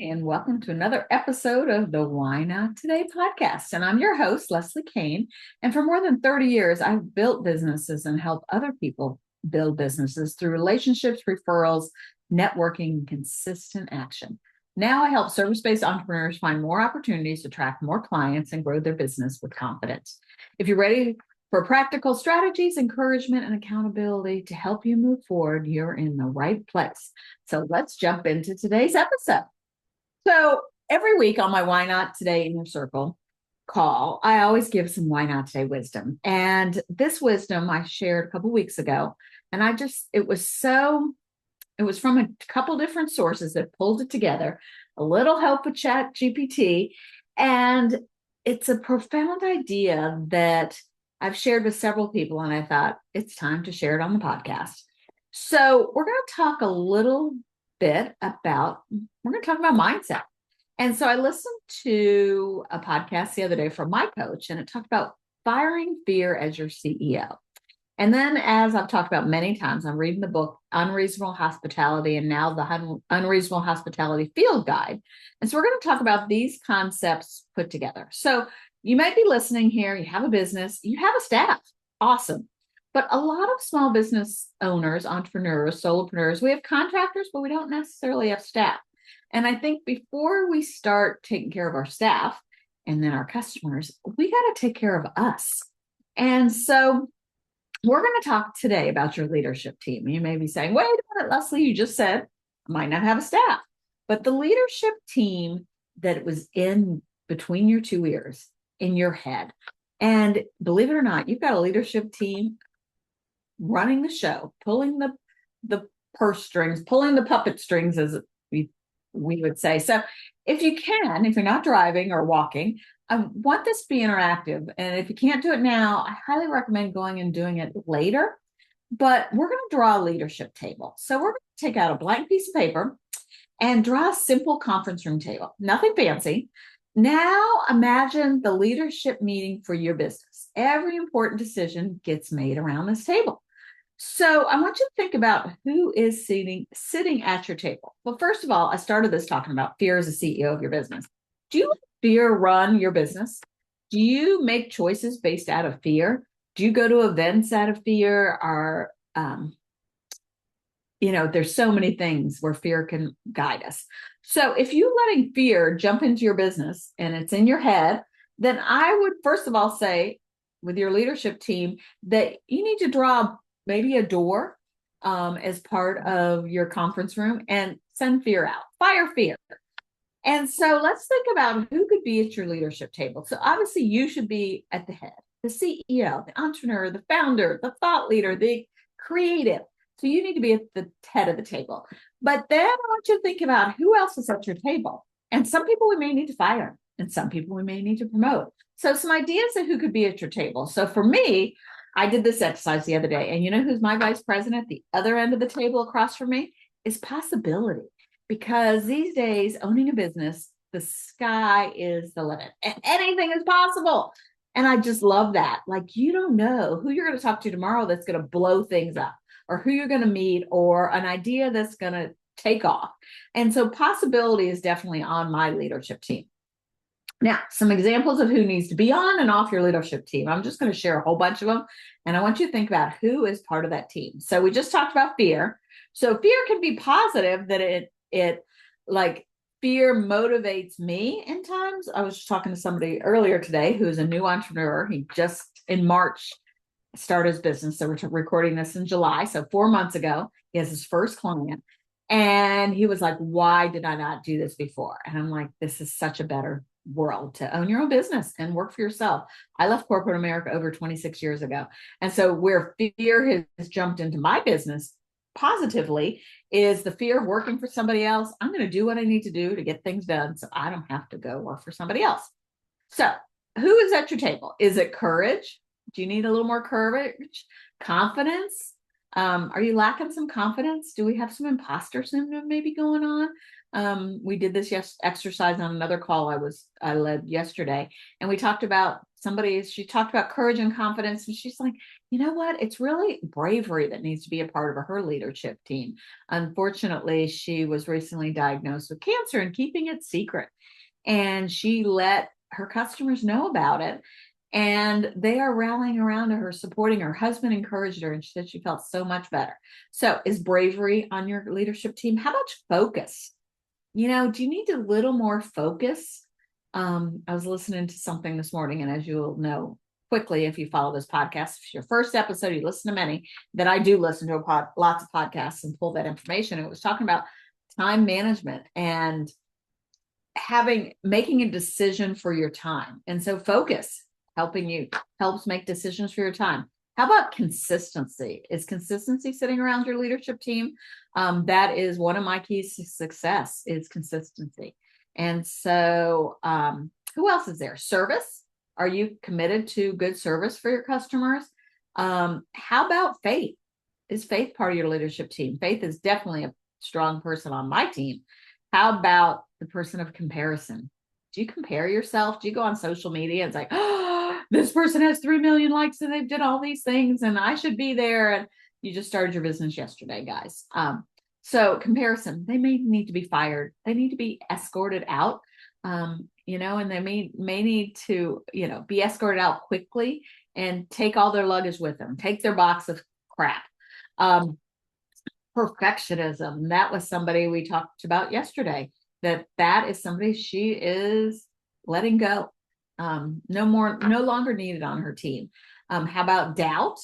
And welcome to another episode of the Why Not Today podcast. And I'm your host, Leslie Kane. And for more than 30 years, I've built businesses and helped other people build businesses through relationships, referrals, networking, and consistent action. Now I help service-based entrepreneurs find more opportunities to attract more clients and grow their business with confidence. If you're ready for practical strategies, encouragement, and accountability to help you move forward, you're in the right place. So let's jump into today's episode. So every week on my Why Not Today Inner Circle call, I always give some Why Not Today wisdom. And this wisdom I shared a couple weeks ago. And it was from a couple different sources that pulled it together, a little help with Chat GPT. And it's a profound idea that I've shared with several people. And I thought it's time to share it on the podcast. So we're going to talk a little bit about, we're going to talk about mindset. And so I listened to a podcast the other day from my coach, and it talked about firing fear as your CEO. And then, as I've talked about many times, I'm reading the book Unreasonable Hospitality and now the Unreasonable Hospitality Field Guide. And so we're going to talk about these concepts put together. So you might be listening here, you have a business, you have a staff. Awesome. But a lot of small business owners, entrepreneurs, solopreneurs, we have contractors, but we don't necessarily have staff. And I think before we start taking care of our staff and then our customers, we got to take care of us. And so we're going to talk today about your leadership team. You may be saying, wait a minute, Leslie, you just said I might not have a staff. But the leadership team that was in between your two ears, in your head. And believe it or not, you've got a leadership team running the show, pulling the purse strings, pulling the puppet strings, as we would say. So if you're not driving or walking, I want this to be interactive. And if you can't do it now, I highly recommend going and doing it later. But we're going to draw a leadership table. So we're going to take out a blank piece of paper and draw a simple conference room table, nothing fancy. Now imagine the leadership meeting for your business. Every important decision gets made around this table. So I want you to think about who is sitting at your table. Well, first of all, I started this talking about fear as a CEO of your business. Do you let fear run your business? Do you make choices based out of fear? Do you go to events out of fear? There's so many things where fear can guide us. So if you're letting fear jump into your business and it's in your head, then I would first of all say with your leadership team that you need to draw maybe a door as part of your conference room and send fear out, fire fear. And so let's think about who could be at your leadership table. So obviously you should be at the head, the CEO, the entrepreneur, the founder, the thought leader, the creative. So you need to be at the head of the table. But then I want you to think about who else is at your table. And some people we may need to fire, and some people we may need to promote. So some ideas of who could be at your table. So for me, I did this exercise the other day, and you know who's my vice president? The other end of the table across from me is possibility. Because these days, owning a business, the sky is the limit. Anything is possible. And I just love that. Like, you don't know who you're going to talk to tomorrow that's going to blow things up, or who you're going to meet, or an idea that's going to take off. And so possibility is definitely on my leadership team. Now, some examples of who needs to be on and off your leadership team. I'm just going to share a whole bunch of them. And I want you to think about who is part of that team. So we just talked about fear. So fear can be positive, that it like fear motivates me in times. I was just talking to somebody earlier today who's a new entrepreneur. He just in March started his business. So we're recording this in July. So 4 months ago, he has his first client. And he was like, why did I not do this before? And I'm like, this is such a better world to own your own business and work for yourself. I left corporate America over 26 years ago. And so where fear has jumped into my business positively is the fear of working for somebody else. I'm going to do what I need to do to get things done so I don't have to go work for somebody else. So who is at your table? Is it courage? Do you need a little more courage? Confidence? Are you lacking some confidence? Do we have some imposter syndrome maybe going on? We did this exercise on another call I led yesterday, and we talked about she talked about courage and confidence, and she's like, you know what? It's really bravery that needs to be a part of her leadership team. Unfortunately, she was recently diagnosed with cancer and keeping it secret, and she let her customers know about it. And they are rallying around to her, supporting her. Husband encouraged her, and she said she felt so much better. So, is bravery on your leadership team? How about focus? Do you need a little more focus? I was listening to something this morning, and as you'll know quickly, if you follow this podcast, if it's your first episode, you listen to many, that I do listen to lots of podcasts and pull that information. It was talking about time management and making a decision for your time. And so focus helps make decisions for your time. How about consistency? Is consistency sitting around your leadership team? That is one of my keys to success, is consistency. And so who else is there? Service. Are you committed to good service for your customers? How about faith? Is faith part of your leadership team? Faith is definitely a strong person on my team. How about the person of comparison? Do you compare yourself? Do you go on social media and say, oh, this person has 3 million likes and they've did all these things and I should be there? And you just started your business yesterday, guys. So comparison, they may need to be fired. They need to be escorted out, and they may need to, be escorted out quickly and take all their luggage with them, take their box of crap. Perfectionism. That was somebody we talked about yesterday. That is somebody she is letting go. No longer needed on her team. How about doubt?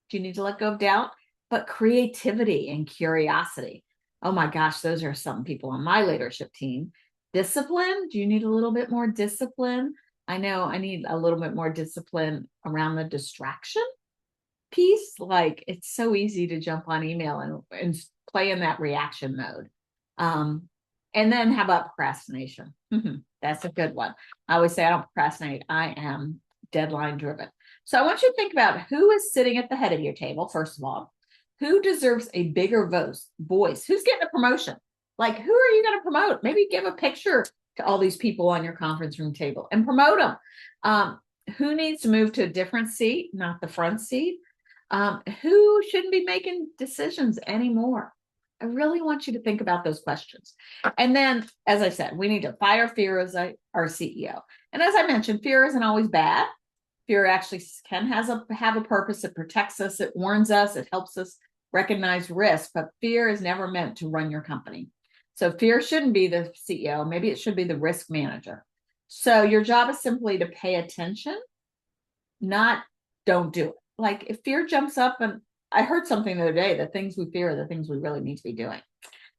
Do you need to let go of doubt? But creativity and curiosity. Oh my gosh, those are some people on my leadership team. Discipline. Do you need a little bit more discipline? I know I need a little bit more discipline around the distraction piece. Like, it's so easy to jump on email and play in that reaction mode. And then how about procrastination? That's a good one. I always say I don't procrastinate. I am deadline driven. So I want you to think about who is sitting at the head of your table, first of all. Who deserves a bigger voice? Who's getting a promotion? Like, who are you going to promote? Maybe give a picture to all these people on your conference room table and promote them. Who needs to move to a different seat, not the front seat? Who shouldn't be making decisions anymore? I really want you to think about those questions. And then, as I said, we need to fire fear as our CEO. And as I mentioned, fear isn't always bad. Fear actually can have a purpose. It protects us. It warns us. It helps us recognize risk. But fear is never meant to run your company. So fear shouldn't be the CEO. Maybe it should be the risk manager. So your job is simply to pay attention, not don't do it. Like, if fear jumps up, and I heard something the other day, the things we fear are the things we really need to be doing.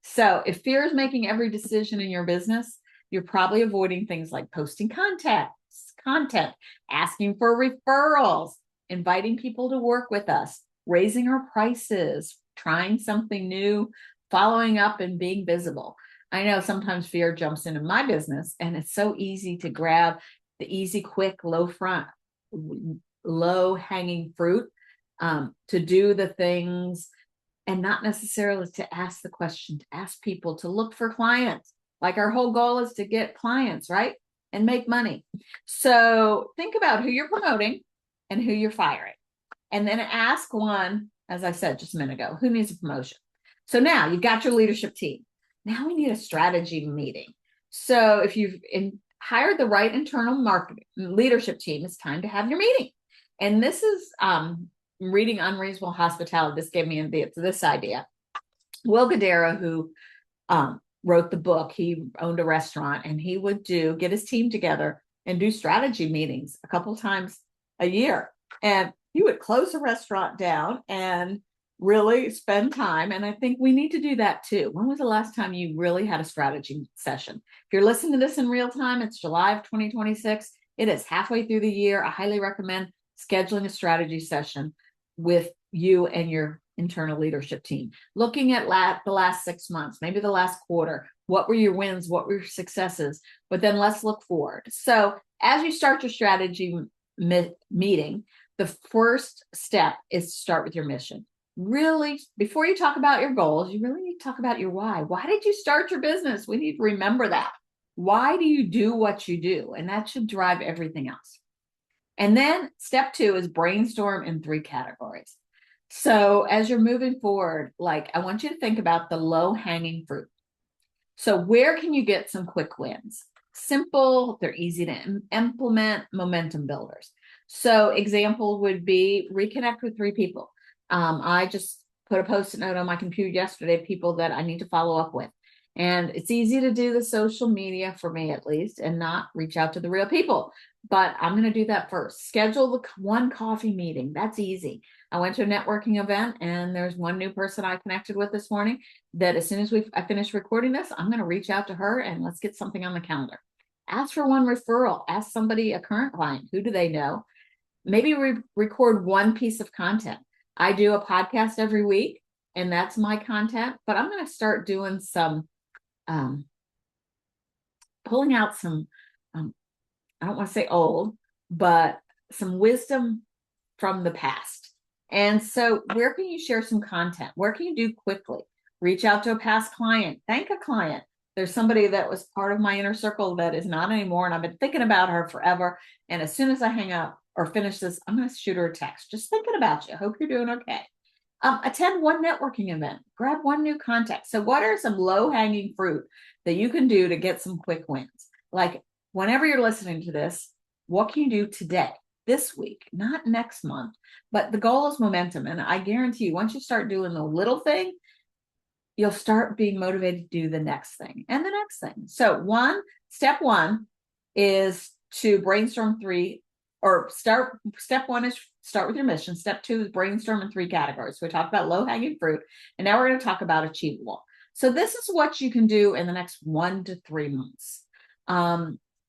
So if fear is making every decision in your business, you're probably avoiding things like posting content, asking for referrals, inviting people to work with us, raising our prices, trying something new, following up, and being visible. I know sometimes fear jumps into my business, and it's so easy to grab the easy, quick, low hanging fruit, to do the things and not necessarily to ask the question, to ask people, to look for clients. Like, our whole goal is to get clients, right? And make money. So think about who you're promoting and who you're firing. And then ask one, as I said just a minute ago, who needs a promotion? So now you've got your leadership team. Now we need a strategy meeting. So if you've hired the right internal marketing leadership team, it's time to have your meeting. And this is reading Unreasonable Hospitality. This gave me this idea. Will Guidara, who wrote the book, he owned a restaurant, and he would get his team together and do strategy meetings a couple times a year. And he would close the restaurant down and really spend time. And I think we need to do that too. When was the last time you really had a strategy session? If you're listening to this in real time, it's July of 2026. It is halfway through the year. I highly recommend scheduling a strategy session with you and your internal leadership team, looking at the last 6 months, maybe the last quarter. What were your wins? What were your successes? But then let's look forward. So as you start your strategy meeting, the first step is to start with your mission. really, before you talk about your goals, you really need to talk about your why. Why did you start your business? We need to remember that. Why do you do what you do? And that should drive everything else. And then step 2 is brainstorm in 3 categories. So as you're moving forward, like I want you to think about the low hanging fruit. So where can you get some quick wins? Simple, they're easy to implement, momentum builders. So example would be reconnect with 3 people. I just put a post-it note on my computer yesterday, people that I need to follow up with. And it's easy to do the social media for me at least and not reach out to the real people. But I'm going to do that first. Schedule the one coffee meeting. That's easy. I went to a networking event and there's one new person I connected with this morning that as soon as I finish recording this, I'm going to reach out to her and let's get something on the calendar. Ask for one referral. Ask somebody, a current client, who do they know? Maybe record one piece of content. I do a podcast every week and that's my content, but I'm going to start doing some, pulling out some, I don't want to say old, but some wisdom from the past. And so where can you share some content? Where can you do quickly? Reach out to a past client, thank a client. There's somebody that was part of my inner circle that is not anymore. And I've been thinking about her forever. And as soon as I hang up or finish this, I'm going to shoot her a text. Just thinking about you. Hope you're doing okay. Attend one networking event, grab one new contact. So what are some low hanging fruit that you can do to get some quick wins? Like whenever you're listening to this, what can you do today, this week, not next month? But the goal is momentum. And I guarantee you, once you start doing the little thing, you'll start being motivated to do the next thing and the next thing. So step one is to brainstorm 3 or step 1 is start with your mission. Step 2 is brainstorm in 3 categories. So we talked about low hanging fruit and now we're going to talk about achievable. So this is what you can do in the next 1 to 3 months.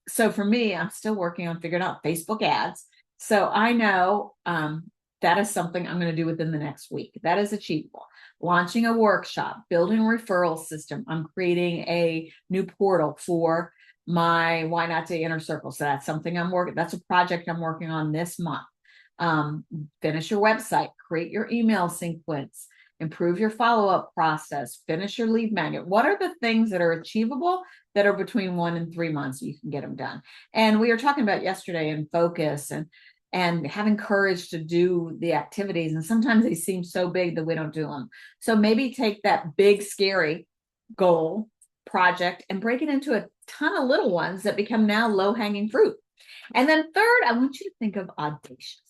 So for me, I'm still working on figuring out Facebook ads. So I know that is something I'm going to do within the next week. That is achievable. Launching a workshop, building a referral system. I'm creating a new portal for my Why Not Today Inner Circle. So that's something that's a project I'm working on this month. Finish your website, create your email sequence, improve your follow-up process, finish your lead magnet. What are the things that are achievable that are between 1 and 3 months you can get them done? And we were talking about yesterday in focus and having courage to do the activities. And sometimes they seem so big that we don't do them. So maybe take that big, scary goal project and break it into a ton of little ones that become now low-hanging fruit. And then third, I want you to think of audacious.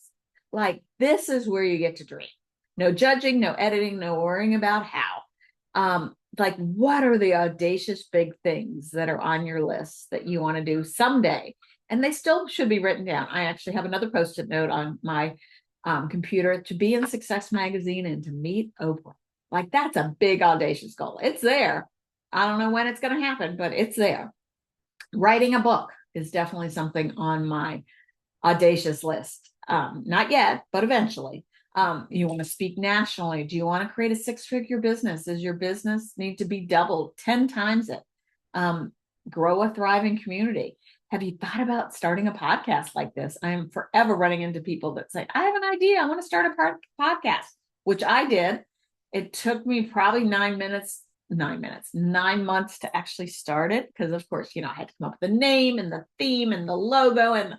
Like this is where you get to dream. No judging, no editing, no worrying about how. Like what are the audacious big things that are on your list that you want to do someday? And they still should be written down. I actually have another post-it note on my computer to be in Success Magazine and to meet Oprah. Like that's a big audacious goal. It's there. I don't know when it's going to happen, but it's there. Writing a book is definitely something on my audacious list. Not yet, but eventually. You want to speak nationally. Do you want to create a 6-figure business? Does your business need to be doubled 10 times it? Grow a thriving community. Have you thought about starting a podcast like this? I am forever running into people that say, I have an idea. I want to start a podcast, which I did. It took me probably 9 months to actually start it. Because of course, I had to come up with the name and the theme and the logo and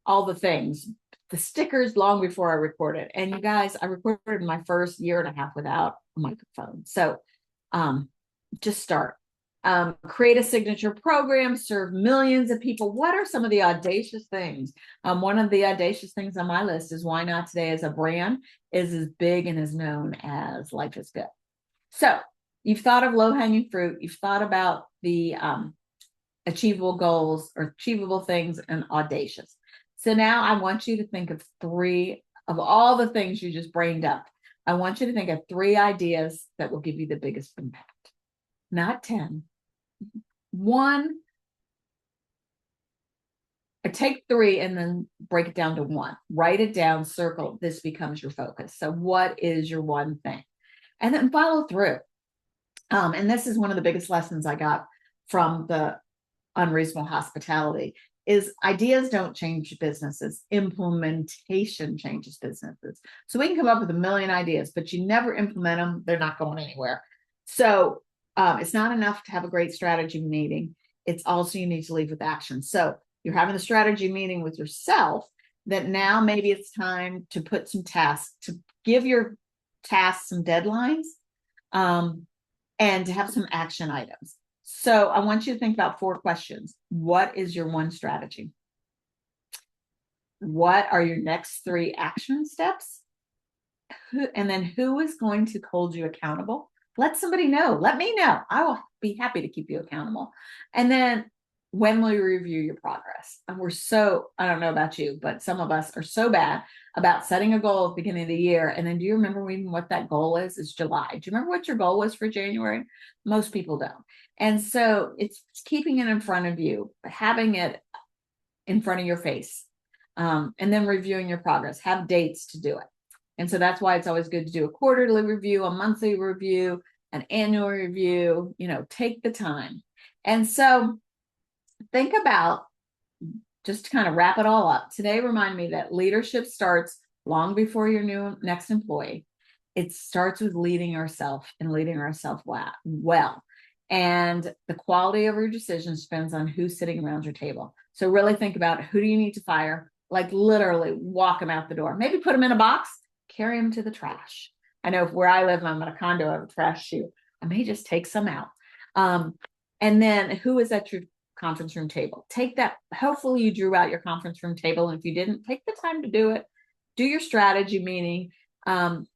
all the things, the stickers long before I recorded. And you guys, I recorded my first 1.5 years without a microphone. So just start. Create a signature program, serve millions of people. What are some of the audacious things? One of the audacious things on my list is Why Not Today as a brand is as big and as known as Life is Good. So you've thought of low-hanging fruit. You've thought about the achievable goals or achievable things and audacious. So now I want you to think of 3 of all the things you just brained up. I want you to think of 3 ideas that will give you the biggest impact. Not 10. 1. Take 3 and then break it down to 1. Write it down, circle. This becomes your focus. So what is your one thing? And then follow through. And this is one of the biggest lessons I got from the Unreasonable Hospitality is ideas don't change businesses. Implementation changes businesses. So we can come up with a million ideas, but you never implement them. They're not going anywhere. So it's not enough to have a great strategy meeting. It's also you need to leave with action. So you're having the strategy meeting with yourself, that now maybe it's time to put some tasks, to give your tasks some deadlines, and to have some action items. So I want you to think about 4 questions. What is your one strategy? What are your next 3 action steps? And then who is going to hold you accountable? Let somebody know. Let me know. I will be happy to keep you accountable. And then when will you review your progress? And I don't know about you, but some of us are so bad about setting a goal at the beginning of the year. And then do you remember even what that goal is? It's July. Do you remember what your goal was for January? Most people don't. And so it's keeping it in front of you, having it in front of your face, and then reviewing your progress. Have dates to do it. And so that's why it's always good to do a quarterly review, a monthly review, an annual review, take the time. And so think about, just to kind of wrap it all up, today remind me that leadership starts long before your next employee. It starts with leading ourselves and leading ourselves well. And the quality of your decisions depends on who's sitting around your table. So really think about, who do you need to fire? Like literally walk them out the door. Maybe put them in a box, carry them to the trash. I know where I live, I'm in a condo, I have a trash chute. I may just take some out. And then who is at your conference room table? Take that. Hopefully you drew out your conference room table. And if you didn't, take the time to do it. Do your strategy meeting, and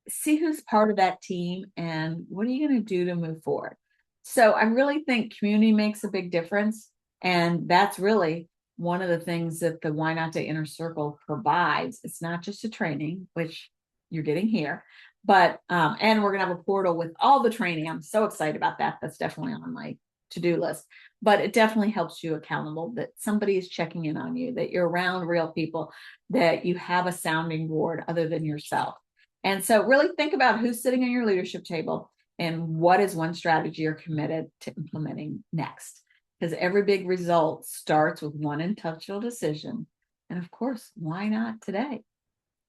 see who's part of that team and what are you going to do to move forward. So I really think community makes a big difference. And that's really one of the things that the Why Not Day Inner Circle provides. It's not just a training, which you're getting here, but and we're going to have a portal with all the training. I'm so excited about that. That's definitely on my to-do list, but it definitely helps you accountable, that somebody is checking in on you, that you're around real people, that you have a sounding board other than yourself. And so really think about who's sitting on your leadership table and what is one strategy you're committed to implementing next. Because every big result starts with one intentional decision. And of course, why not today?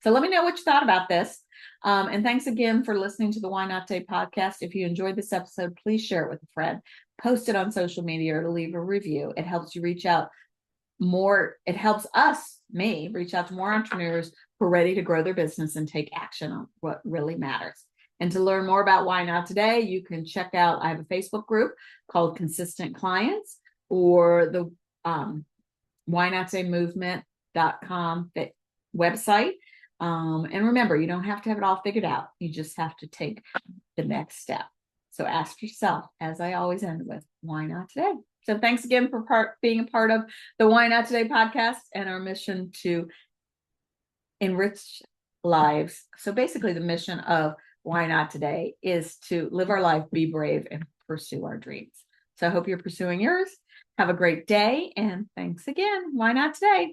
So let me know what you thought about this. And thanks again for listening to the Why Not Today podcast. If you enjoyed this episode, please share it with a friend, post it on social media, or leave a review. It helps you reach out more. It helps me reach out to more entrepreneurs who are ready to grow their business and take action on what really matters. And to learn more about Why Not Today, you can check out, I have a Facebook group called Consistent Clients, or the whynottoday.movement.com website. And remember, you don't have to have it all figured out. You just have to take the next step. So ask yourself, as I always end with, why not today? So thanks again for being a part of the Why Not Today podcast and our mission to enrich lives. So basically the mission of Why Not Today is to live our life, be brave, and pursue our dreams. So I hope you're pursuing yours. Have a great day. And thanks again. Why not today?